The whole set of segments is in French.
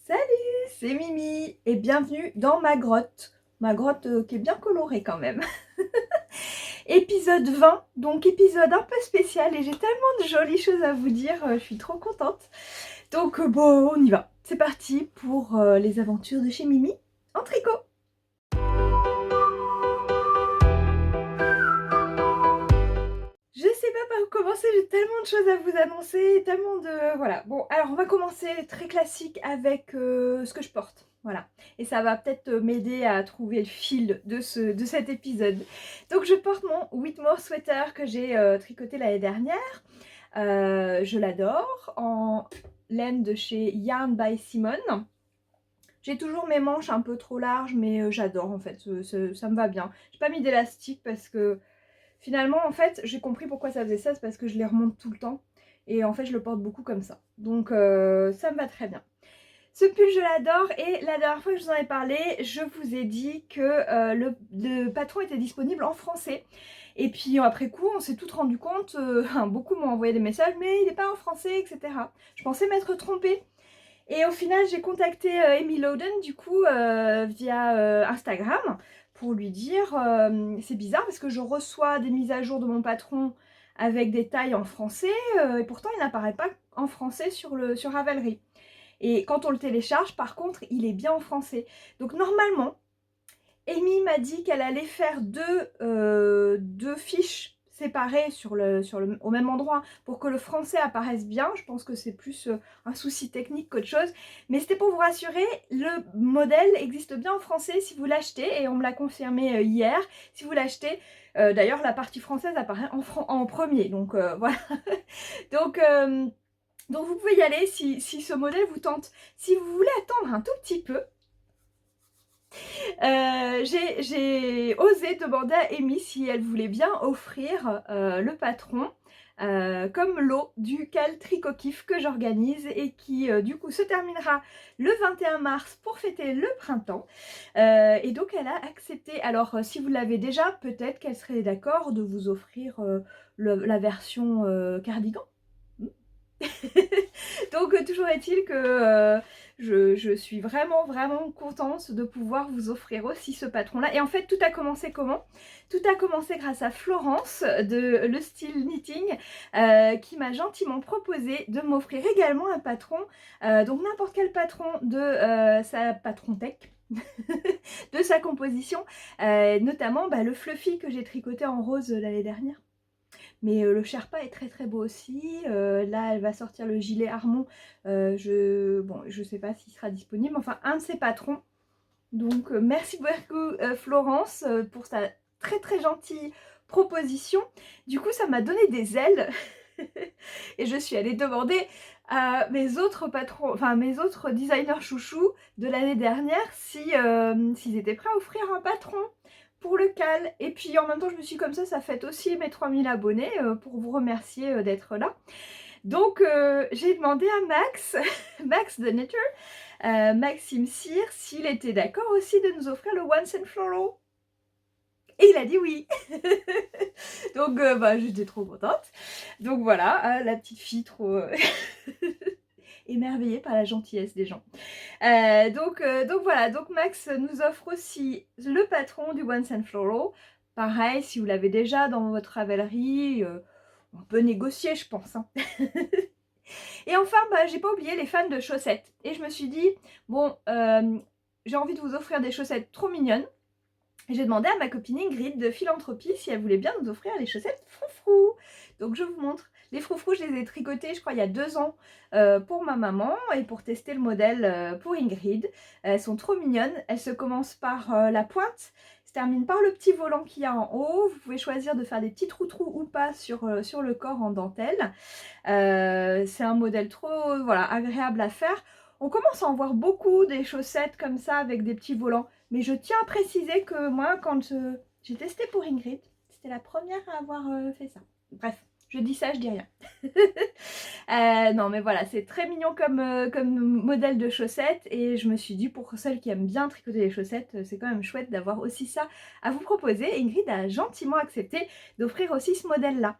Salut, c'est Mimi et bienvenue dans ma grotte. Ma grotte qui est bien colorée quand même. Épisode 20, donc épisode un peu spécial et j'ai tellement de jolies choses à vous dire, je suis trop contente. Donc bon, on y va. C'est parti pour les aventures de chez Mimi en tricot. Je sais pas par où commencer, j'ai tellement de choses à vous annoncer, tellement de... Voilà, bon, alors on va commencer très classique avec ce que je porte, voilà. Et ça va peut-être m'aider à trouver le fil de cet épisode. Donc je porte mon Whitmore sweater que j'ai tricoté l'année dernière. Je l'adore, en laine de chez Yarn by Simone. J'ai toujours mes manches un peu trop larges, mais j'adore en fait, ça me va bien. J'ai pas mis d'élastique parce que... Finalement, en fait, j'ai compris pourquoi ça faisait ça, c'est parce que je les remonte tout le temps. Et en fait, je le porte beaucoup comme ça. Donc, ça me va très bien. Ce pull, je l'adore. Et la dernière fois que je vous en ai parlé, je vous ai dit que le patron était disponible en français. Et puis, après coup, on s'est toutes rendu compte, beaucoup m'ont envoyé des messages, mais il n'est pas en français, etc. Je pensais m'être trompée. Et au final, j'ai contacté Amy Loden, du coup, via Instagram, pour lui dire c'est bizarre parce que je reçois des mises à jour de mon patron avec des tailles en français, et pourtant il n'apparaît pas en français sur Ravelry. Et quand on le télécharge, par contre, il est bien en français. Donc normalement, Amy m'a dit qu'elle allait faire deux fiches séparées au même endroit pour que le français apparaisse bien. Je pense que c'est plus un souci technique qu'autre chose. Mais c'était pour vous rassurer, le modèle existe bien en français si vous l'achetez, et on me l'a confirmé hier. Si vous l'achetez, d'ailleurs la partie française apparaît en premier, donc voilà. donc, euh, donc vous pouvez y aller si ce modèle vous tente. Si vous voulez attendre un tout petit peu, j'ai osé demander à Amy si elle voulait bien offrir le patron comme lot du Cal Tricot Kiff que j'organise et qui du coup se terminera le 21 mars pour fêter le printemps. Et donc elle a accepté. Alors si vous l'avez déjà, peut-être qu'elle serait d'accord de vous offrir la version cardigan. Donc toujours est-il que je suis vraiment contente de pouvoir vous offrir aussi ce patron-là. Et en fait, tout a commencé comment? Tout a commencé grâce à Florence de Le Style Knitting qui m'a gentiment proposé de m'offrir également un patron, donc n'importe quel patron de sa patron tech. de sa composition, notamment le fluffy que j'ai tricoté en rose l'année dernière. Mais le Sherpa est très beau aussi. Là, elle va sortir le gilet Harmon. Je sais pas s'il sera disponible. Enfin, un de ses patrons. Donc, merci beaucoup Florence pour sa très gentille proposition. Du coup, ça m'a donné des ailes. Et je suis allée demander à mes autres patrons, enfin mes autres designers chouchous de l'année dernière s'ils étaient prêts à offrir un patron pour le cal. Et puis en même temps, je me suis dit, comme ça fête aussi mes 3000 abonnés pour vous remercier d'être là. Donc j'ai demandé à Max, Max the Knitter, Maxime Cyr, s'il était d'accord aussi de nous offrir le Once and Floral. Et il a dit oui. Donc j'étais trop contente. Donc voilà, la petite fille trop émerveillée par la gentillesse des gens. Donc voilà, donc Max nous offre aussi le patron du Once and Floral. Pareil, si vous l'avez déjà dans votre Ravelry, on peut négocier, je pense. Hein. Et enfin, j'ai pas oublié les fans de chaussettes. Et je me suis dit, bon, j'ai envie de vous offrir des chaussettes trop mignonnes. J'ai demandé à ma copine Ingrid de Philanthropie si elle voulait bien nous offrir les chaussettes froufrou. Donc je vous montre. Les froufrous, je les ai tricotées, je crois, il y a 2 ans pour ma maman et pour tester le modèle pour Ingrid. Elles sont trop mignonnes. Elles se commencent par la pointe, se terminent par le petit volant qu'il y a en haut. Vous pouvez choisir de faire des petits trous ou pas sur le corps en dentelle. C'est un modèle trop agréable à faire. On commence à en voir beaucoup des chaussettes comme ça avec des petits volants. Mais je tiens à préciser que moi, quand j'ai testé pour Ingrid, c'était la première à avoir fait ça. Bref, Je dis ça, je dis rien. Non mais voilà, c'est très mignon comme modèle de chaussettes et je me suis dit pour celles qui aiment bien tricoter les chaussettes, c'est quand même chouette d'avoir aussi ça à vous proposer. Et Ingrid a gentiment accepté d'offrir aussi ce modèle-là.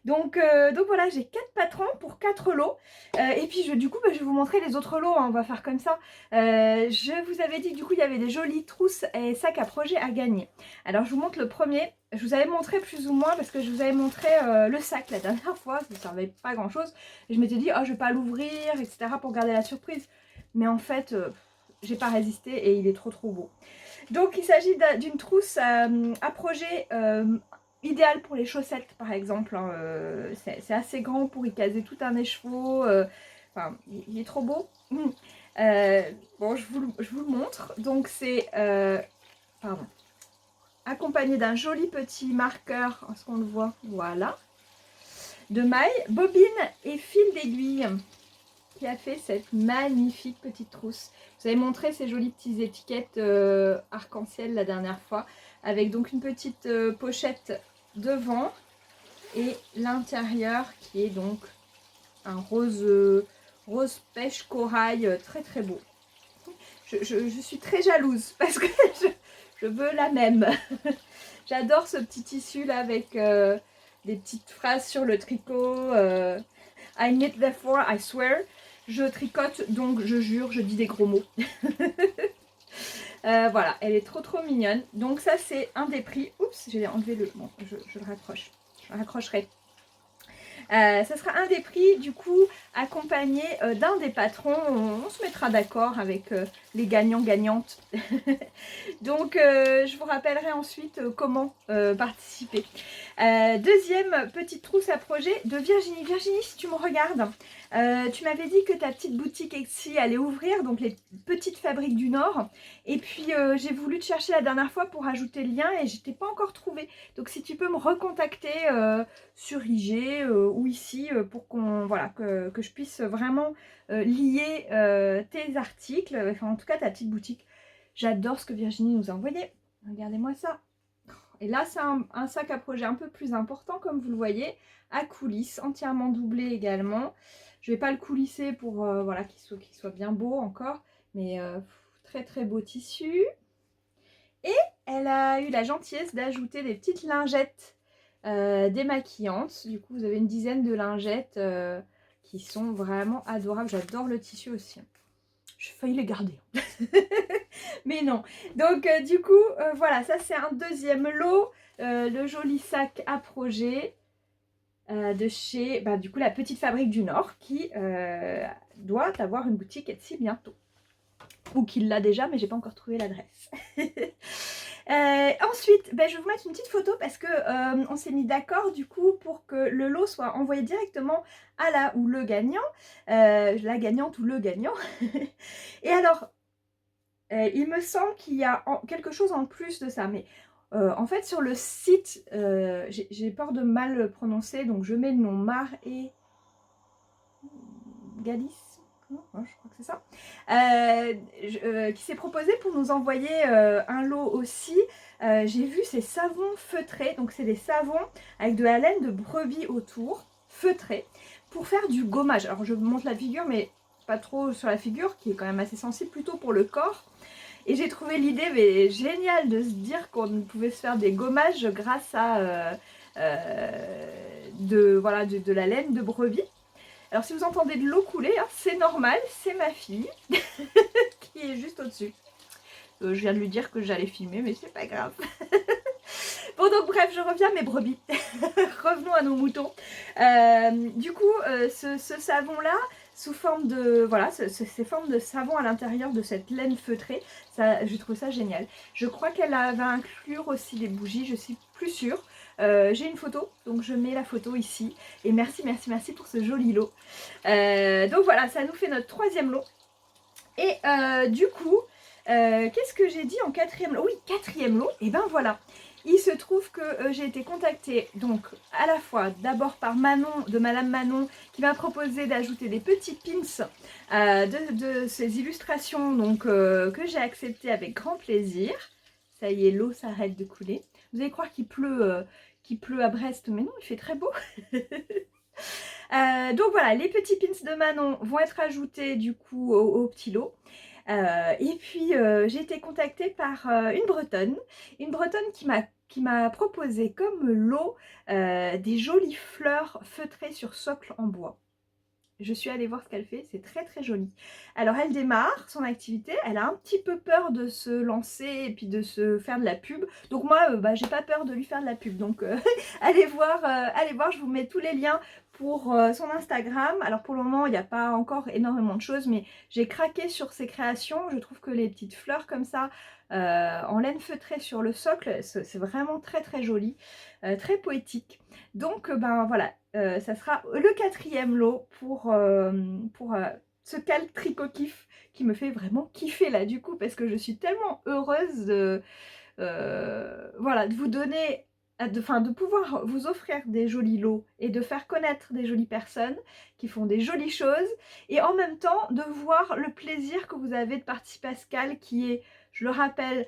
Donc voilà, j'ai 4 patrons pour 4 lots. Et puis du coup, je vais vous montrer les autres lots, hein, on va faire comme ça. Je vous avais dit que du coup, il y avait des jolies trousses et sacs à projet à gagner. Alors je vous montre le premier. Je vous avais montré plus ou moins parce que je vous avais montré le sac la dernière fois, ça ne servait pas à grand chose. Et je m'étais dit, oh je vais pas l'ouvrir, etc. pour garder la surprise. Mais en fait, j'ai pas résisté et il est trop beau. Donc il s'agit d'une trousse à projet idéale pour les chaussettes par exemple. Hein, c'est assez grand pour y caser tout un écheveau. Enfin, il est trop beau. Bon, je vous le montre. Donc c'est... pardon. Accompagné d'un joli petit marqueur, est-ce qu'on le voit? Voilà. De mailles, bobine et fil d'aiguille qui a fait cette magnifique petite trousse. Je vous avais montré ces jolies petites étiquettes arc-en-ciel la dernière fois avec donc une petite pochette devant et l'intérieur qui est donc un rose pêche corail très beau. Je suis très jalouse parce que je veux la même. J'adore ce petit tissu là avec des petites phrases sur le tricot. I knit therefore I swear. Je tricote donc je jure, je dis des gros mots. Voilà, elle est trop mignonne. Donc ça c'est un des prix. Oups, j'ai enlevé le... Bon, je le raccroche. Je le raccrocherai. Ça sera un des prix du coup accompagné d'un des patrons. On se mettra d'accord avec les gagnants-gagnantes. Donc je vous rappellerai ensuite comment participer. Deuxième petite trousse à projet de Virginie. Virginie, si tu me regardes, tu m'avais dit que ta petite boutique Etsy allait ouvrir, donc les petites fabriques du Nord. Et puis j'ai voulu te chercher la dernière fois pour ajouter le lien et je t'ai pas encore trouvé. Donc si tu peux me recontacter sur IG ou ici pour qu'on voilà que je puisse vraiment lier tes articles, enfin en tout cas ta petite boutique. J'adore ce que Virginie nous a envoyé. Regardez-moi ça. Et là, c'est un sac à projet un peu plus important, comme vous le voyez, à coulisses, entièrement doublé également. Je ne vais pas le coulisser pour voilà, qu'il soit bien beau encore, mais très beau tissu. Et elle a eu la gentillesse d'ajouter des petites lingettes démaquillantes. Du coup, vous avez une dizaine de lingettes qui sont vraiment adorables. J'adore le tissu aussi. J'ai failli les garder. Mais non. Donc du coup, voilà, ça c'est un deuxième lot. Le joli sac à projet de chez, du coup, la Petite Fabrique du Nord qui doit avoir une boutique Etsy bientôt. Ou qu'il l'a déjà, mais j'ai pas encore trouvé l'adresse. Ensuite, je vais vous mettre une petite photo parce que on s'est mis d'accord du coup pour que le lot soit envoyé directement à la ou le gagnant, la gagnante ou le gagnant. Et alors, il me semble qu'il y a quelque chose en plus de ça, mais en fait sur le site, j'ai peur de mal le prononcer, donc je mets le nom Mar et Galis. Je crois que c'est ça, qui s'est proposé pour nous envoyer un lot aussi. J'ai vu ces savons feutrés, donc c'est des savons avec de la laine de brebis autour, feutrés, pour faire du gommage. Alors je vous montre la figure, mais pas trop sur la figure, qui est quand même assez sensible, plutôt pour le corps. Et j'ai trouvé l'idée géniale de se dire qu'on pouvait se faire des gommages grâce à de la laine de brebis. Alors si vous entendez de l'eau couler, hein, c'est normal, c'est ma fille qui est juste au-dessus. Je viens de lui dire que j'allais filmer, mais c'est pas grave. Bon donc bref, je reviens à mes brebis. Revenons à nos moutons. Du coup, ce savon-là, sous forme de... Voilà, ces formes de savon à l'intérieur de cette laine feutrée, je trouve ça génial. Je crois qu'elle va inclure aussi des bougies, je suis plus sûre. J'ai une photo, donc je mets la photo ici. Et merci pour ce joli lot. Donc voilà, ça nous fait notre troisième lot. Et du coup, qu'est-ce que j'ai dit en quatrième lot? Oui, quatrième lot, et ben voilà. Il se trouve que j'ai été contactée donc à la fois d'abord par Manon, de Madame Manon, qui m'a proposé d'ajouter des petits pins de ces illustrations donc, que j'ai accepté avec grand plaisir. Ça y est, l'eau s'arrête de couler. Vous allez croire qu'il pleut qu'il pleut à Brest, mais non, il fait très beau. Donc voilà, les petits pins de Manon vont être ajoutés du coup au petit lot. Et puis j'ai été contactée par une bretonne qui m'a proposé comme lot des jolies fleurs feutrées sur socle en bois. Je suis allée voir ce qu'elle fait, c'est très très joli. Alors elle démarre son activité, elle a un petit peu peur de se lancer et puis de se faire de la pub. Donc moi, j'ai pas peur de lui faire de la pub. Donc allez voir, je vous mets tous les liens pour son Instagram. Alors pour le moment, il n'y a pas encore énormément de choses, mais j'ai craqué sur ses créations. Je trouve que les petites fleurs comme ça, en laine feutrée sur le socle, c'est vraiment très très joli, très poétique. Donc ben voilà, ça sera le 4e lot pour ce cal tricot kiff qui me fait vraiment kiffer là du coup, parce que je suis tellement heureuse de, voilà, de vous donner, de pouvoir vous offrir des jolis lots et de faire connaître des jolies personnes qui font des jolies choses, et en même temps de voir le plaisir que vous avez de participer à ce cal qui est, je le rappelle,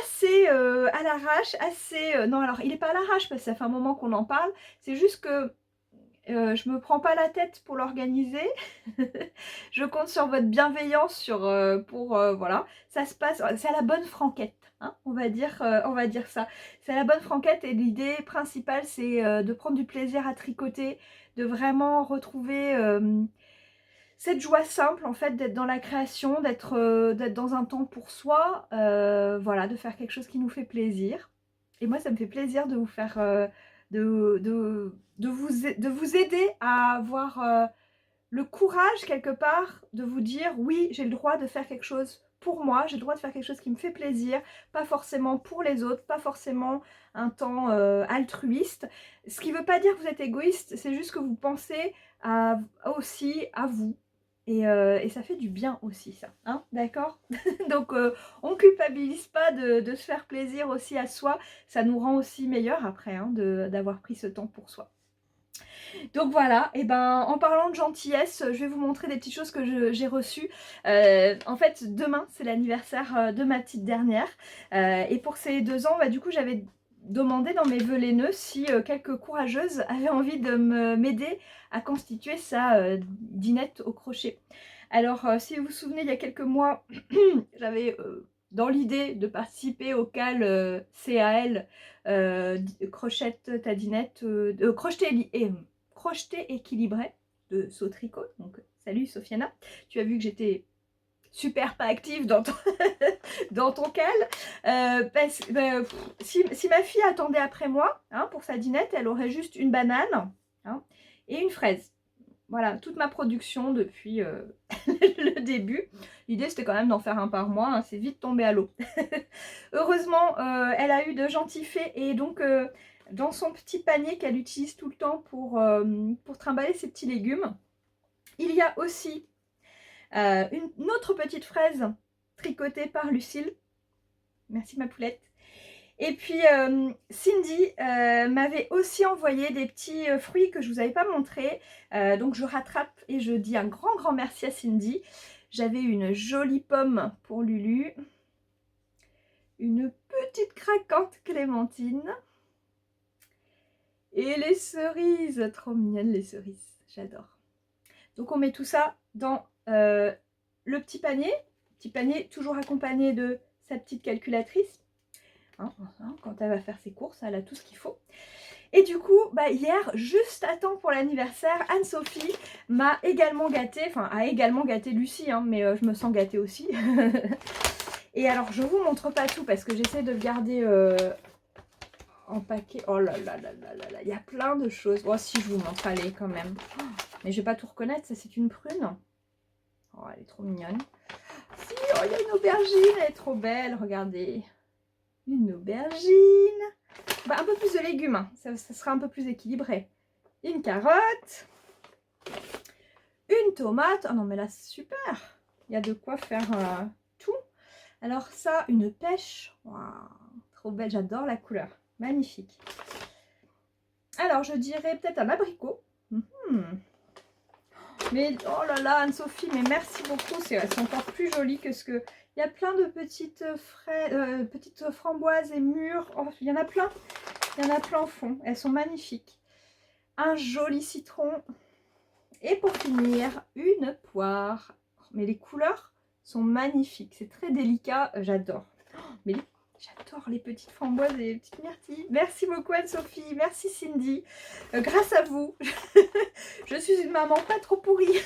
assez à l'arrache, assez... non, alors il n'est pas à l'arrache parce que ça fait un moment qu'on en parle, c'est juste que je me prends pas la tête pour l'organiser. Je compte sur votre bienveillance pour voilà, ça se passe, c'est à la bonne franquette, hein, on va dire ça. C'est à la bonne franquette, et l'idée principale c'est de prendre du plaisir à tricoter, de vraiment retrouver cette joie simple en fait, d'être dans la création, d'être dans un temps pour soi, voilà, de faire quelque chose qui nous fait plaisir. Et moi ça me fait plaisir de vous faire, de vous aider à avoir le courage quelque part de vous dire oui, j'ai le droit de faire quelque chose pour moi, j'ai le droit de faire quelque chose qui me fait plaisir, pas forcément pour les autres, pas forcément un temps altruiste. Ce qui ne veut pas dire que vous êtes égoïste, c'est juste que vous pensez aussi à vous. Et ça fait du bien aussi ça, hein, d'accord. Donc on culpabilise pas de se faire plaisir aussi à soi, ça nous rend aussi meilleurs après, hein, d'avoir pris ce temps pour soi. Donc voilà, et ben en parlant de gentillesse, je vais vous montrer des petites choses que j'ai reçues. En fait, demain, c'est l'anniversaire de ma petite dernière. Et pour ces 2 ans, du coup, j'avais demandé dans mes vœux laineux si quelques courageuses avaient envie de m'aider à constituer sa dinette au crochet. Alors, si vous vous souvenez, il y a quelques mois, j'avais dans l'idée de participer au cal CAL, crochette ta dinette, crochet équilibré de Saut Tricot. Donc salut Sofiana, tu as vu que j'étais super pas active dans ton, dans ton cal. Si ma fille attendait après moi, hein, pour sa dinette, elle aurait juste une banane, hein, et une fraise. Voilà, toute ma production depuis le début. L'idée c'était quand même d'en faire un par mois, hein, c'est vite tombé à l'eau. Heureusement, elle a eu de gentils faits, et donc dans son petit panier qu'elle utilise tout le temps pour trimballer ses petits légumes, il y a aussi une autre petite fraise tricotée par Lucille. Merci ma poulette. Et puis Cindy m'avait aussi envoyé des petits fruits que je ne vous avais pas montrés. Donc je rattrape et je dis un grand merci à Cindy. J'avais une jolie pomme pour Lulu. Une petite craquante clémentine. Et les cerises, trop mignonnes les cerises, j'adore. Donc on met tout ça dans le petit panier toujours accompagné de sa petite calculatrice. Hein, quand elle va faire ses courses, elle a tout ce qu'il faut. Et du coup, hier, juste à temps pour l'anniversaire, Anne-Sophie m'a également gâtée, enfin a également gâté Lucie, hein, mais je me sens gâtée aussi. Et alors, je vous montre pas tout parce que j'essaie de le garder en paquet. Oh là là là là là là, il y a plein de choses. Oh, si je vous montre, allez, quand même. Oh, mais je vais pas tout reconnaître, ça c'est une prune. Oh, elle est trop mignonne. Si, oh, il y a une aubergine, elle est trop belle, regardez. Une aubergine. Un peu plus de légumes, hein. Ça sera un peu plus équilibré. Une carotte. Une tomate. Oh non, mais là, c'est super. Il y a de quoi faire tout. Alors ça, une pêche. Waouh, trop belle, j'adore la couleur. Magnifique. Alors, je dirais peut-être un abricot. Mais oh là là, Anne-Sophie, mais merci beaucoup. C'est encore plus joli que ce que... Il y a plein de petites framboises et mûres. Oh, il y en a plein. Il y en a plein au fond. Elles sont magnifiques. Un joli citron. Et pour finir, une poire. Mais les couleurs sont magnifiques. C'est très délicat. J'adore. Mais j'adore les petites framboises et les petites myrtilles. Merci beaucoup Anne-Sophie. Merci Cindy. Grâce à vous, je suis une maman pas trop pourrie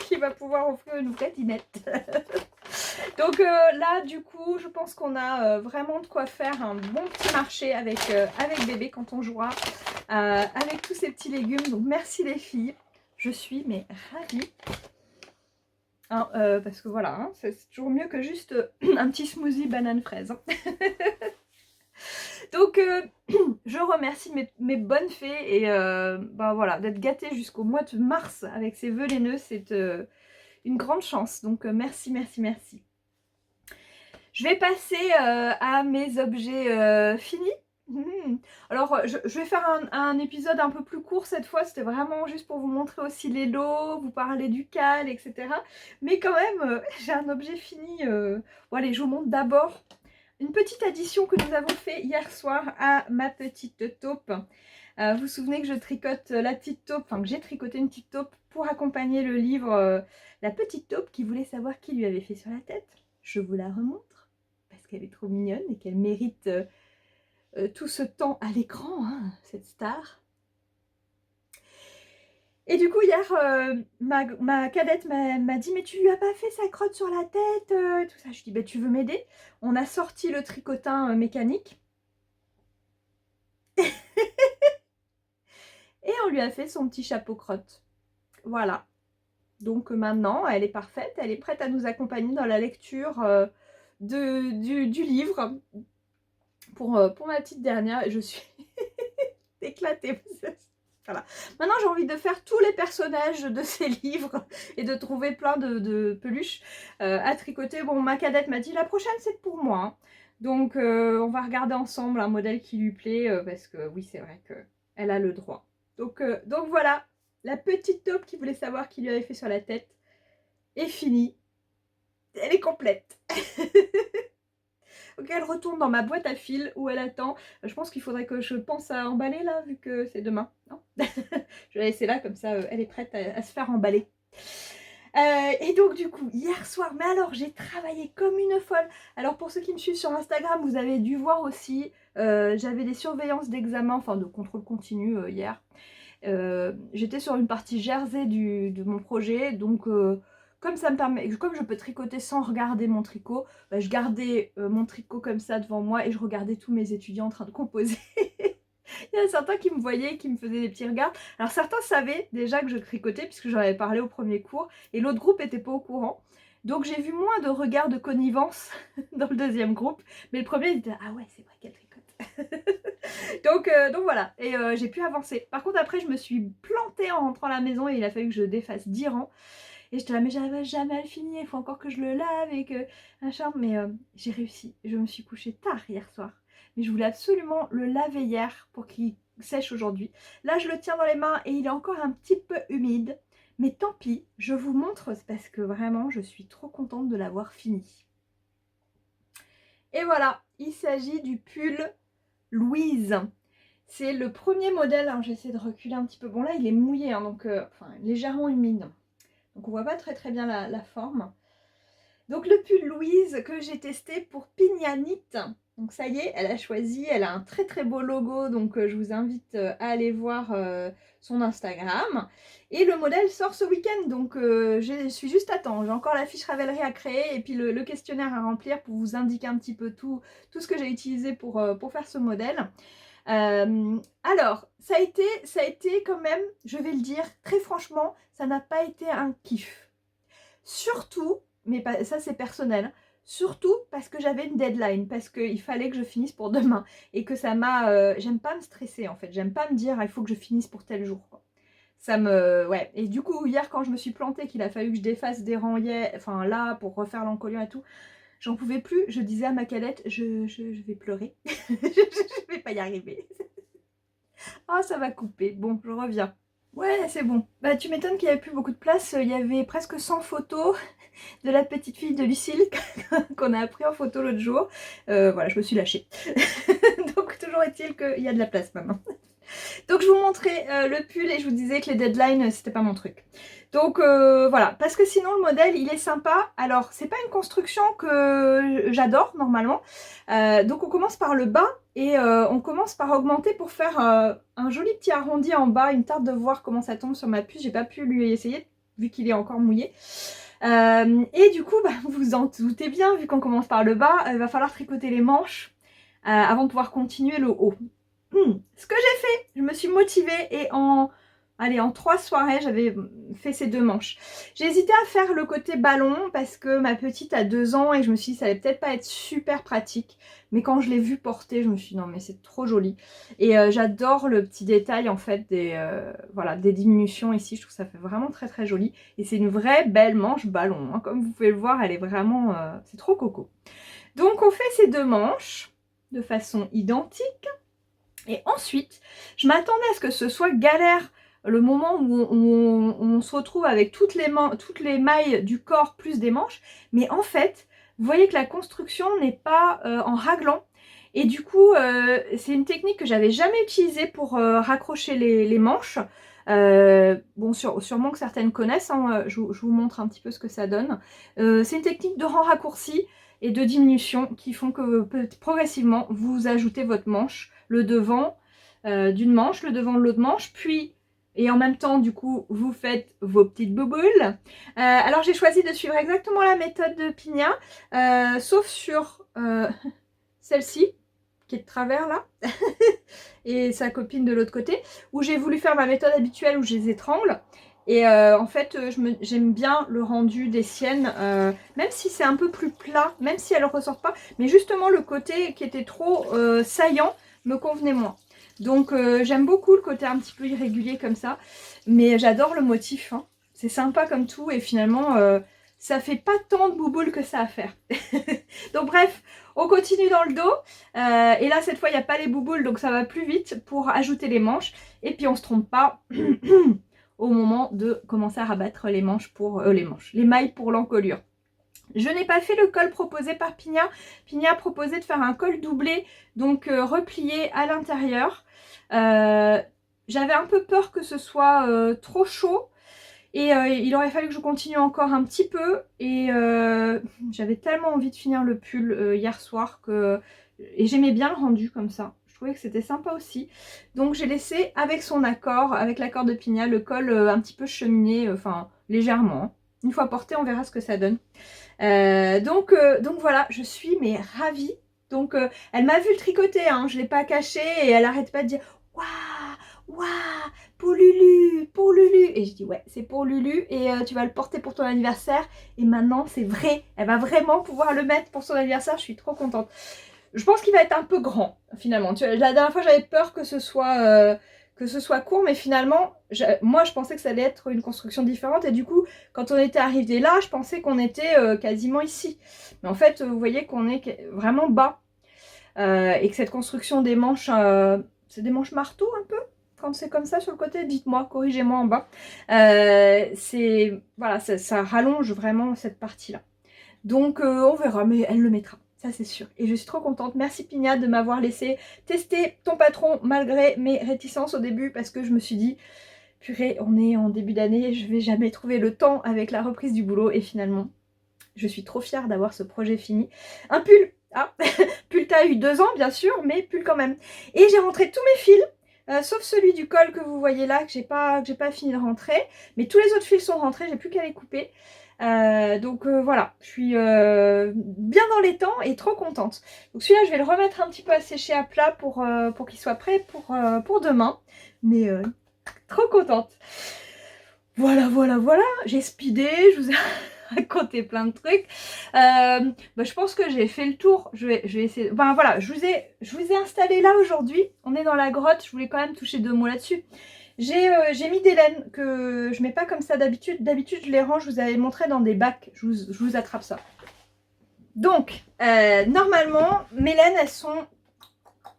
qui va pouvoir offrir une vraie dinette. Donc là, du coup, je pense qu'on a vraiment de quoi faire un bon petit marché avec bébé quand on jouera avec tous ces petits légumes. Donc merci les filles. Je suis mais ravie. Hein, parce que voilà, hein, c'est toujours mieux que juste un petit smoothie banane fraise. Hein. Donc je remercie mes bonnes fées et bah, voilà, d'être gâtée jusqu'au mois de mars avec ces vœux laineux, c'est une grande chance. Donc merci, merci, merci. Je vais passer à mes objets finis. Alors, je vais faire un épisode un peu plus court cette fois. C'était vraiment juste pour vous montrer aussi les lots, vous parler du cal, etc. Mais quand même, j'ai un objet fini. Bon, allez, je vous montre d'abord une petite addition que nous avons fait hier soir à ma petite taupe. Vous vous souvenez que je tricote la petite taupe, enfin que j'ai tricoté une petite taupe pour accompagner le livre La petite taupe qui voulait savoir qui lui avait fait sur la tête. Je vous la remontre parce qu'elle est trop mignonne et qu'elle mérite tout ce temps à l'écran, hein, cette star. Et du coup hier, ma cadette m'a dit mais tu lui as pas fait sa crotte sur la tête, tout ça. Je dis bah tu veux m'aider? On a sorti le tricotin mécanique. Et on lui a fait son petit chapeau crotte. Voilà. Donc maintenant, elle est parfaite. Elle est prête à nous accompagner dans la lecture du livre. Pour ma petite dernière, je suis éclatée. Voilà. Maintenant, j'ai envie de faire tous les personnages de ces livres et de trouver plein de peluches à tricoter. Bon, ma cadette m'a dit, la prochaine, c'est pour moi. Hein. Donc, on va regarder ensemble un modèle qui lui plaît parce que oui, c'est vrai qu'elle a le droit. Donc voilà, la petite taupe qui voulait savoir qui lui avait fait sur la tête est finie. Elle est complète. Ok, elle retourne dans ma boîte à fil où elle attend. Je pense qu'il faudrait que je pense à emballer là, vu que c'est demain. Non. Je vais la laisser là, comme ça elle est prête à se faire emballer. Et donc du coup, hier soir, mais alors j'ai travaillé comme une folle. Alors pour ceux qui me suivent sur Instagram, vous avez dû voir aussi, j'avais des surveillances d'examen, enfin de contrôle continu hier. J'étais sur une partie jersey de mon projet, donc comme ça me permet, comme je peux tricoter sans regarder mon tricot, bah, je gardais mon tricot comme ça devant moi et je regardais tous mes étudiants en train de composer. Il y en a certains qui me voyaient, qui me faisaient des petits regards. Alors certains savaient déjà que je tricotais puisque j'en avais parlé au premier cours et l'autre groupe n'était pas au courant. Donc j'ai vu moins de regards de connivence dans le deuxième groupe, mais le premier il était ah ouais c'est vrai qu'elle tricote. donc voilà, et j'ai pu avancer. Par contre après je me suis plantée en rentrant à la maison et il a fallu que je défasse 10 rangs. Et j'étais là, mais j'arrive jamais à le finir, il faut encore que je le lave et que machin. Mais j'ai réussi. Je me suis couchée tard hier soir. Mais je voulais absolument le laver hier pour qu'il sèche aujourd'hui. Là, je le tiens dans les mains et il est encore un petit peu humide. Mais tant pis, je vous montre parce que vraiment, je suis trop contente de l'avoir fini. Et voilà, il s'agit du pull Louise. C'est le premier modèle. Alors, j'essaie de reculer un petit peu. Bon, là, il est mouillé, hein, donc enfin, légèrement humide. Donc on voit pas très bien la forme. Donc le pull Louise que j'ai testé pour Pignanite. Donc ça y est, elle a choisi, elle a un très beau logo, donc je vous invite à aller voir son Instagram. Et le modèle sort ce week-end, donc je suis juste à temps. J'ai encore la fiche Ravelry à créer et puis le questionnaire à remplir pour vous indiquer un petit peu tout ce que j'ai utilisé pour faire ce modèle. Alors, ça a été quand même, je vais le dire très franchement, ça n'a pas été un kiff. Surtout, mais ça c'est personnel, surtout parce que j'avais une deadline, parce qu'il fallait que je finisse pour demain. Et que ça m'a... j'aime pas me stresser en fait, j'aime pas me dire il faut que je finisse pour tel jour. Quoi. Ça me... Ouais, et du coup hier quand je me suis plantée, qu'il a fallu que je défasse des rangs, enfin là, pour refaire l'encolure et tout, j'en pouvais plus, je disais à ma cadette, je vais pleurer, je vais pas y arriver. Ah, ça va couper, bon, je reviens. Ouais, c'est bon. Bah, tu m'étonnes qu'il n'y avait plus beaucoup de place, il y avait presque 100 photos de la petite fille de Lucille qu'on a pris en photo l'autre jour. Voilà, je me suis lâchée. Donc toujours toujours est-il qu'il y a de la place maintenant. Donc je vous montrais le pull et je vous disais que les deadlines c'était pas mon truc. Donc voilà, parce que sinon le modèle il est sympa. Alors c'est pas une construction que j'adore normalement. Donc on commence par le bas et on commence par augmenter pour faire un joli petit arrondi en bas. Il me tarde de voir comment ça tombe sur ma puce, j'ai pas pu lui essayer vu qu'il est encore mouillé. Et du coup, bah, vous vous en doutez bien, vu qu'on commence par le bas, il va falloir tricoter les manches avant de pouvoir continuer le haut. Ce que j'ai fait, je me suis motivée et en 3 soirées, j'avais fait ces 2 manches. J'ai hésité à faire le côté ballon parce que ma petite a 2 ans et je me suis dit ça allait peut-être pas être super pratique. Mais quand je l'ai vue porter, je me suis dit non mais c'est trop joli. Et j'adore le petit détail en fait voilà, des diminutions ici. Je trouve que ça fait vraiment très très joli. Et c'est une vraie belle manche ballon. Hein. Comme vous pouvez le voir, elle est vraiment... c'est trop coco. Donc on fait ces 2 manches de façon identique. Et ensuite, je m'attendais à ce que ce soit galère le moment où on se retrouve avec toutes les mailles du corps plus des manches. Mais en fait, vous voyez que la construction n'est pas en raglant. Et du coup, c'est une technique que j'avais jamais utilisée pour raccrocher les manches. Bon, sûrement que certaines connaissent, hein, je vous montre un petit peu ce que ça donne. C'est une technique de rang raccourci et de diminution qui font que progressivement, vous ajoutez votre manche, le devant d'une manche, le devant de l'autre manche, puis... Et en même temps, du coup, vous faites vos petites bouboules. Alors, j'ai choisi de suivre exactement la méthode de Pina, sauf sur celle-ci, qui est de travers là, et sa copine de l'autre côté, où j'ai voulu faire ma méthode habituelle où je les étrangle. Et en fait, j'aime bien le rendu des siennes, même si c'est un peu plus plat, même si elles ne ressortent pas. Mais justement, le côté qui était trop saillant me convenait moins. Donc j'aime beaucoup le côté un petit peu irrégulier comme ça. Mais j'adore le motif. Hein. C'est sympa comme tout et finalement, ça fait pas tant de bouboules que ça à faire. Donc bref, on continue dans le dos. Et là, cette fois, il n'y a pas les bouboules, donc ça va plus vite pour ajouter les manches. Et puis, on se trompe pas au moment de commencer à rabattre les manches pour les mailles pour l'encolure. Je n'ai pas fait le col proposé par Pina. Pina a proposé de faire un col doublé, donc replié à l'intérieur. J'avais un peu peur que ce soit trop chaud. Et il aurait fallu que je continue encore un petit peu. Et j'avais tellement envie de finir le pull hier soir que... Et j'aimais bien le rendu comme ça. Je trouvais que c'était sympa aussi. Donc j'ai laissé avec son accord, avec l'accord de Pina, le col un petit peu cheminé, enfin légèrement. Une fois porté, on verra ce que ça donne. Donc voilà, je suis mais ravie. Donc elle m'a vu le tricoter, hein, je ne l'ai pas caché et elle arrête pas de dire « Waouh, waouh, pour Lulu, pour Lulu !» Et je dis « Ouais, c'est pour Lulu et tu vas le porter pour ton anniversaire. » Et maintenant, c'est vrai, elle va vraiment pouvoir le mettre pour son anniversaire, je suis trop contente. Je pense qu'il va être un peu grand, finalement. La dernière fois, j'avais peur que ce soit court, mais finalement, moi, je pensais que ça allait être une construction différente. Et du coup, quand on était arrivé là, je pensais qu'on était quasiment ici. Mais en fait, vous voyez qu'on est vraiment bas. Et que cette construction des manches, c'est des manches marteau un peu quand c'est comme ça sur le côté, dites-moi, corrigez-moi en bas. Voilà, ça rallonge vraiment cette partie-là. Donc, on verra, mais elle le mettra. Ça, c'est sûr. Et je suis trop contente. Merci Pina de m'avoir laissé tester ton patron malgré mes réticences au début parce que je me suis dit, purée, on est en début d'année, je vais jamais trouver le temps avec la reprise du boulot. Et finalement, je suis trop fière d'avoir ce projet fini. Un pull. Ah, pull t'as eu 2 ans, bien sûr, mais pull quand même. Et j'ai rentré tous mes fils. Sauf celui du col que vous voyez là, que j'ai pas fini de rentrer. Mais tous les autres fils sont rentrés, j'ai plus qu'à les couper. Donc voilà, je suis bien dans les temps et trop contente. Donc celui-là, je vais le remettre un petit peu à sécher à plat pour qu'il soit prêt pour demain. Mais trop contente. Voilà, j'ai speedé, je vous ai raconté plein de trucs. Je pense que j'ai fait le tour. Je vais essayer. Enfin voilà, je vous ai installé là aujourd'hui. On est dans la grotte, je voulais quand même toucher 2 mots là-dessus. J'ai mis des laines que je mets pas comme ça d'habitude. D'habitude, je les range, je vous avais montré dans des bacs. Je vous attrape ça. Donc, normalement, mes laines, elles sont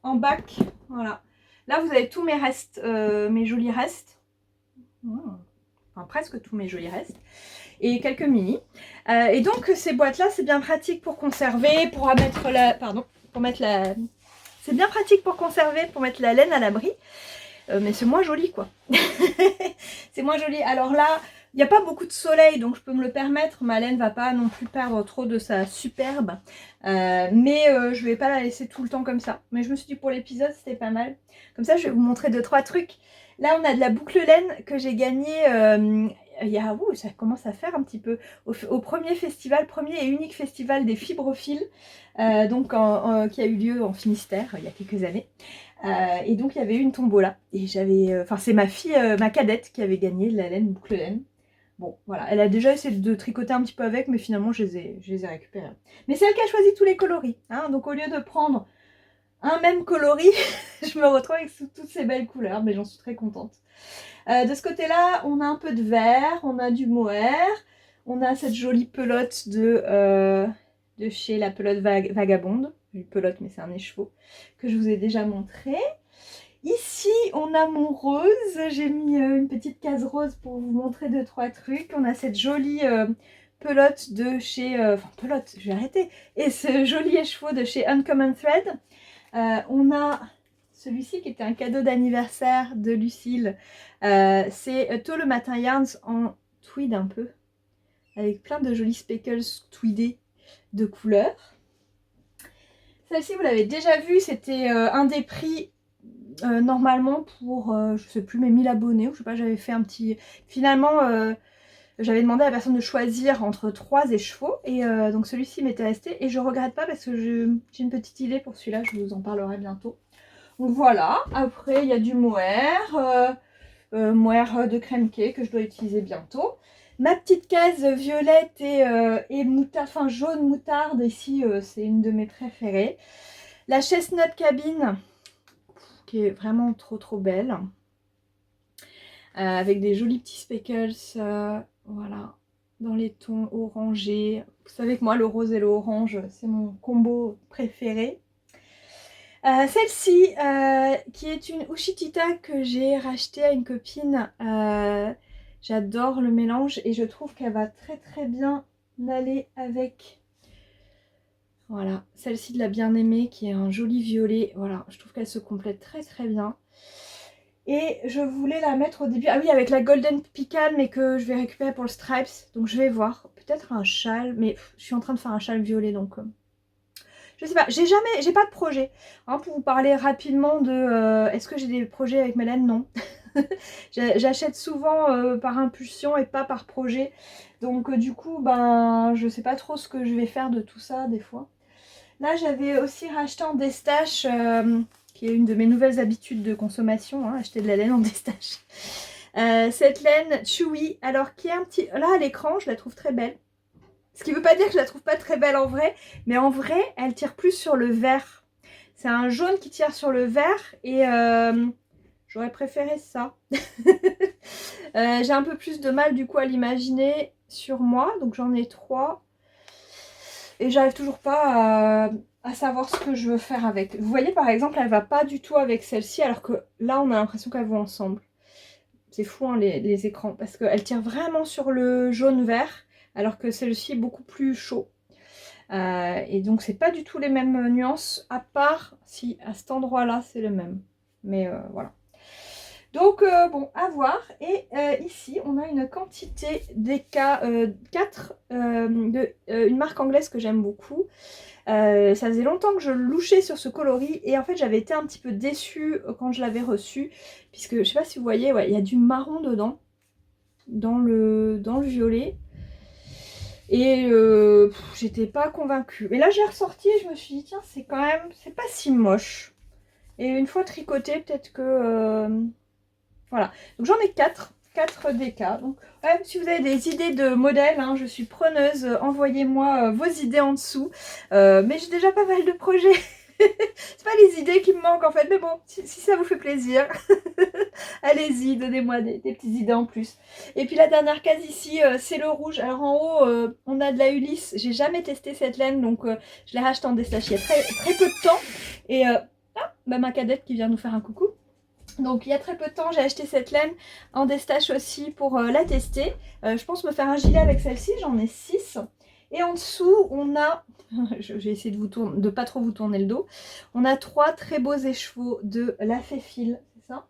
en bac. Voilà. Là, vous avez tous mes restes, mes jolis restes. Enfin, presque tous mes jolis restes. Et quelques mini. Et donc, ces boîtes-là, c'est bien pratique pour conserver, pour mettre C'est bien pratique pour conserver, pour mettre la laine à l'abri. Mais c'est moins joli quoi. C'est moins joli. Alors là, il n'y a pas beaucoup de soleil, donc je peux me le permettre. Ma laine ne va pas non plus perdre trop de sa superbe. Mais je vais pas la laisser tout le temps comme ça. Mais je me suis dit pour l'épisode, c'était pas mal. Comme ça, je vais vous montrer 2-3 trucs. Là, on a de la boucle laine que j'ai gagnée il y a... ça commence à faire un petit peu. Au premier et unique festival des fibrophiles, donc qui a eu lieu en Finistère il y a quelques années. Et donc il y avait eu une tombola. Et j'avais... Enfin, c'est ma fille, ma cadette, qui avait gagné de la laine, boucle laine. Bon, voilà, elle a déjà essayé de tricoter un petit peu avec, mais finalement, je les ai récupérés. Mais c'est elle qui a choisi tous les coloris. Hein, donc, au lieu de prendre un même coloris, je me retrouve avec toutes ces belles couleurs, mais j'en suis très contente. De ce côté-là, on a un peu de vert, on a du mohair, on a cette jolie pelote de chez la pelote vagabonde. Une pelote, mais c'est un écheveau, que je vous ai déjà montré. Ici, on a mon rose. J'ai mis une petite case rose pour vous montrer 2-3 trucs. On a cette jolie pelote de chez... Enfin, pelote, je vais arrêter. Et ce joli écheveau de chez Uncommon Thread. On a celui-ci qui était un cadeau d'anniversaire de Lucille. C'est Tôt le matin Yarns en tweed un peu. Avec plein de jolis speckles tweedés de couleurs. Celle-ci, vous l'avez déjà vue. C'était un des prix... normalement pour, je sais plus, mes 1000 abonnés, ou je sais pas, j'avais fait un petit... Finalement, j'avais demandé à la personne de choisir entre 3 écheveaux, et donc celui-ci m'était resté, et je regrette pas parce que j'ai une petite idée pour celui-là, je vous en parlerai bientôt. Donc voilà, après il y a du mohair, mohair de crème cake que je dois utiliser bientôt. Ma petite case violette et moutarde, enfin jaune moutarde, ici c'est une de mes préférées. La chestnut cabine, qui est vraiment trop belle, avec des jolis petits speckles, voilà, dans les tons orangés. Vous savez que moi le rose et le orange c'est mon combo préféré. Celle-ci qui est une Ushitita que j'ai rachetée à une copine, j'adore le mélange et je trouve qu'elle va très bien aller avec... Voilà, celle-ci de la bien-aimée qui est un joli violet. Voilà, je trouve qu'elle se complète très bien. Et je voulais la mettre au début, ah oui, avec la Golden Pecan, mais que je vais récupérer pour le Stripes. Donc je vais voir, peut-être un châle, mais je suis en train de faire un châle violet, donc... je sais pas, j'ai pas de projet. Hein, pour vous parler rapidement de... est-ce que j'ai des projets avec Mélène? Non. J'achète souvent par impulsion et pas par projet. Donc du coup, ben, je sais pas trop ce que je vais faire de tout ça, des fois. Là, j'avais aussi racheté en destache, qui est une de mes nouvelles habitudes de consommation, hein, acheter de la laine en destache. Cette laine Chewy, alors qui est un petit... Là, à l'écran, je la trouve très belle. Ce qui ne veut pas dire que je la trouve pas très belle en vrai, mais en vrai, elle tire plus sur le vert. C'est un jaune qui tire sur le vert et j'aurais préféré ça. J'ai un peu plus de mal du coup à l'imaginer sur moi, donc j'en ai 3. Et j'arrive toujours pas à savoir ce que je veux faire avec. Vous voyez par exemple, elle va pas du tout avec celle-ci, alors que là on a l'impression qu'elles vont ensemble. C'est fou hein, les écrans, parce qu'elle tire vraiment sur le jaune-vert, alors que celle-ci est beaucoup plus chaud. Et donc c'est pas du tout les mêmes nuances, à part si à cet endroit-là c'est le même. Mais voilà. Donc bon, à voir. Et ici, on a une quantité d'EK4 une marque anglaise que j'aime beaucoup. Ça faisait longtemps que je louchais sur ce coloris et en fait j'avais été un petit peu déçue quand je l'avais reçu. Puisque, je sais pas si vous voyez, ouais, il y a du marron dedans, dans le violet. Et j'étais pas convaincue. Mais là j'ai ressorti et je me suis dit, tiens, c'est quand même, c'est pas si moche. Et une fois tricoté, peut-être que... voilà, donc j'en ai 4 DK. Donc ouais, si vous avez des idées de modèles, hein, je suis preneuse, envoyez-moi vos idées en dessous. Mais j'ai déjà pas mal de projets. C'est pas les idées qui me manquent en fait, mais bon, si ça vous fait plaisir, allez-y, donnez-moi des petites idées en plus. Et puis la dernière case ici, c'est le rouge. Alors en haut, on a de la Ulysse. J'ai jamais testé cette laine, donc je l'ai rachetée en destache il y a très peu de temps. Et bah, ma cadette qui vient nous faire un coucou. Donc il y a très peu de temps j'ai acheté cette laine en destache aussi pour la tester. Je pense me faire un gilet avec celle-ci, j'en ai 6. Et en dessous on a J'ai essayé de pas trop vous tourner le dos. On a 3 très beaux écheveaux de la Féfile, c'est ça?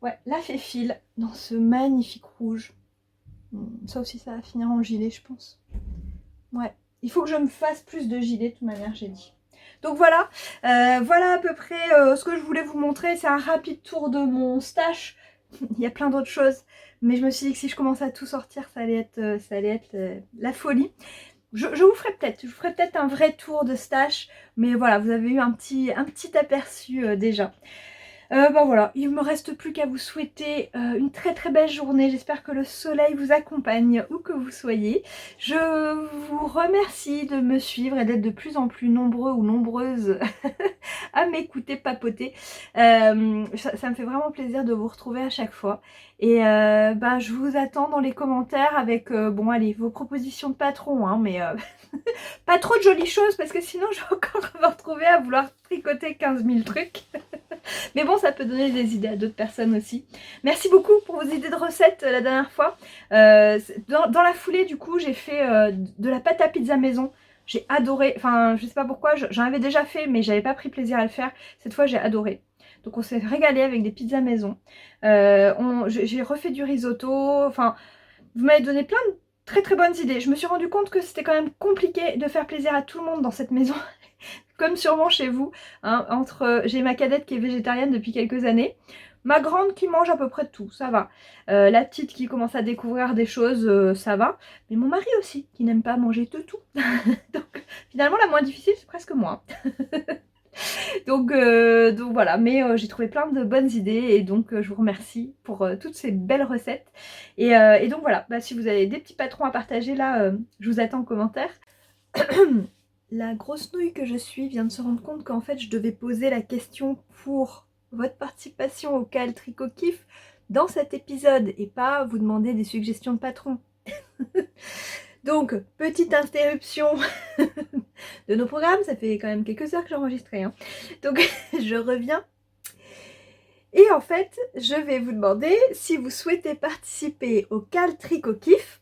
Ouais, la Féfile, dans ce magnifique rouge. Ça aussi, ça va finir en gilet, je pense. Ouais, il faut que je me fasse plus de gilets, de toute manière, j'ai dit. Donc voilà, voilà à peu près ce que je voulais vous montrer. C'est un rapide tour de mon stash. Il y a plein d'autres choses, mais je me suis dit que si je commençais à tout sortir, ça allait être la folie. Je vous ferai peut-être un vrai tour de stash, mais voilà, vous avez eu un petit aperçu déjà. Bah voilà, il ne me reste plus qu'à vous souhaiter une très très belle journée. J'espère que le soleil vous accompagne où que vous soyez. Je vous remercie de me suivre et d'être de plus en plus nombreux ou nombreuses à m'écouter papoter. Ça me fait vraiment plaisir de vous retrouver à chaque fois. Et bah, je vous attends dans les commentaires avec, bon allez, vos propositions de patron, hein, mais pas trop de jolies choses parce que sinon je vais encore me retrouver à vouloir tricoter 15 000 trucs. Mais bon, ça peut donner des idées à d'autres personnes aussi. Merci beaucoup pour vos idées de recettes la dernière fois. Dans la foulée, du coup, j'ai fait de la pâte à pizza maison. J'ai adoré. Enfin, je sais pas pourquoi, j'en avais déjà fait, mais j'avais pas pris plaisir à le faire. Cette fois, j'ai adoré. Donc, on s'est régalé avec des pizzas maison. J'ai refait du risotto. Enfin, vous m'avez donné plein de très très bonnes idées. Je me suis rendu compte que c'était quand même compliqué de faire plaisir à tout le monde dans cette maison. Comme sûrement chez vous, hein, j'ai ma cadette qui est végétarienne depuis quelques années, ma grande qui mange à peu près de tout, ça va. La petite qui commence à découvrir des choses, ça va. Mais mon mari aussi, qui n'aime pas manger de tout. Donc finalement la moins difficile c'est presque moi. donc voilà, mais j'ai trouvé plein de bonnes idées et donc je vous remercie pour toutes ces belles recettes. Et donc voilà, bah, si vous avez des petits patrons à partager là, je vous attends en commentaire. La grosse nouille que je suis vient de se rendre compte qu'en fait je devais poser la question pour votre participation au Cal Tricot Kiff dans cet épisode et pas vous demander des suggestions de patron. Donc, petite interruption de nos programmes, ça fait quand même quelques heures que j'ai enregistré. Hein. Donc, je reviens. Et en fait, je vais vous demander si vous souhaitez participer au Cal Tricot Kiff.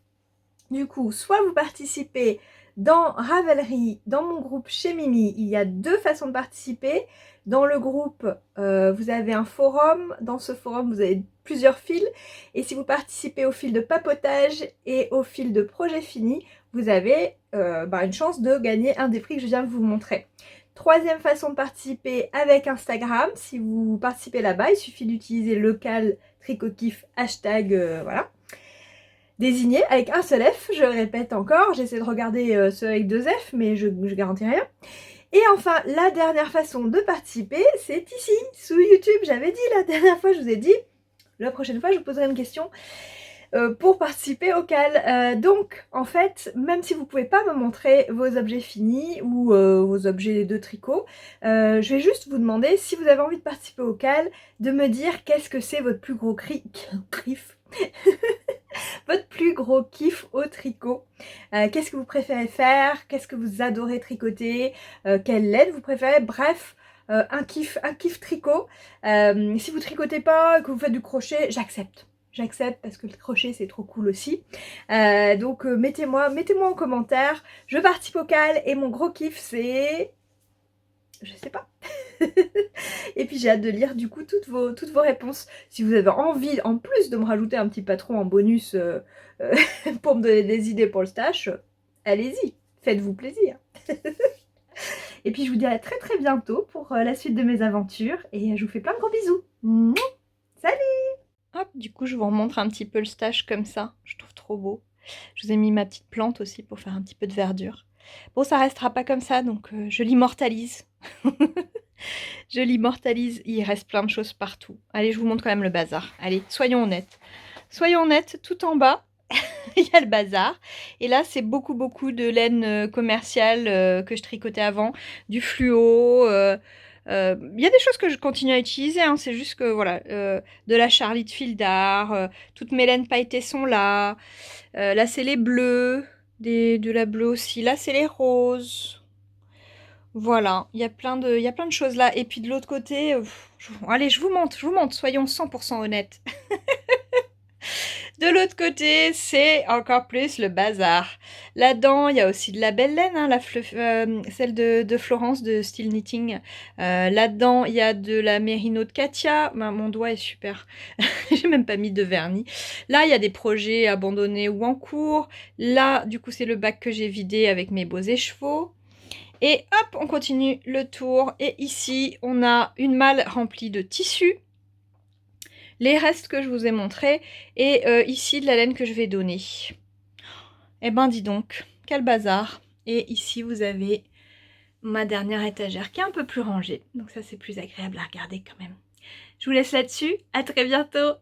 Du coup, soit vous participez dans Ravelry, dans mon groupe chez Mimi, il y a 2 façons de participer. Dans le groupe, vous avez un forum. Dans ce forum, vous avez plusieurs fils. Et si vous participez au fil de papotage et au fil de projet fini, vous avez une chance de gagner un des prix que je viens de vous montrer. 3e façon de participer avec Instagram. Si vous participez là-bas, il suffit d'utiliser local tricot kiff hashtag voilà. Désigné avec un seul F, je répète encore, j'essaie de regarder ceux avec 2 F, mais je garantis rien. Et enfin, la dernière façon de participer, c'est ici, sous YouTube. J'avais dit la dernière fois, je vous ai dit, la prochaine fois, je vous poserai une question pour participer au Cal. Donc, en fait, même si vous ne pouvez pas me montrer vos objets finis ou vos objets de tricot, je vais juste vous demander, si vous avez envie de participer au Cal, de me dire qu'est-ce que c'est votre plus gros kiff votre plus gros kiff au tricot. Qu'est-ce que vous préférez faire? Qu'est-ce que vous adorez tricoter? Quelle laine vous préférez? Bref, un kiff tricot. Si vous tricotez pas, que vous faites du crochet, j'accepte. J'accepte parce que le crochet c'est trop cool aussi. Donc mettez-moi en commentaire. Je participe au Cal et mon gros kiff c'est... Je sais pas. Et puis j'ai hâte de lire du coup toutes vos réponses. Si vous avez envie en plus de me rajouter un petit patron en bonus pour me donner des idées pour le stash, allez-y, faites-vous plaisir. Et puis je vous dis à très très bientôt pour la suite de mes aventures et je vous fais plein de gros bisous. Salut! Hop, du coup je vous remontre un petit peu le stash comme ça, je trouve trop beau. Je vous ai mis ma petite plante aussi pour faire un petit peu de verdure. Bon, ça restera pas comme ça, donc je l'immortalise. Je l'immortalise, il reste plein de choses partout. Allez, je vous montre quand même le bazar. Allez, soyons honnêtes. Soyons honnêtes, tout en bas, il y a le bazar. Et là, c'est beaucoup de laine commerciale que je tricotais avant. Du fluo. Il y a des choses que je continue à utiliser. Hein, c'est juste que, voilà, de la Charlie de fil d'art. Toutes mes laines pailletées sont là. Là, c'est les bleus. De la bleue aussi. Là, c'est les roses. Voilà, il y a plein de choses là. Et puis de l'autre côté, allez, je vous montre, soyons 100% honnêtes. De l'autre côté, c'est encore plus le bazar. Là-dedans, il y a aussi de la belle laine, hein, celle de Florence de Style Knitting. Là-dedans, il y a de la Merino de Katia. Ben, mon doigt est super. J'ai même pas mis de vernis. Là, il y a des projets abandonnés ou en cours. Là, du coup, c'est le bac que j'ai vidé avec mes beaux écheveaux. Et hop, on continue le tour. Et ici, on a une malle remplie de tissus. Les restes que je vous ai montrés. Et ici, de la laine que je vais donner. Eh ben, dis donc, quel bazar. Et ici, vous avez ma dernière étagère qui est un peu plus rangée. Donc ça, c'est plus agréable à regarder quand même. Je vous laisse là-dessus. À très bientôt.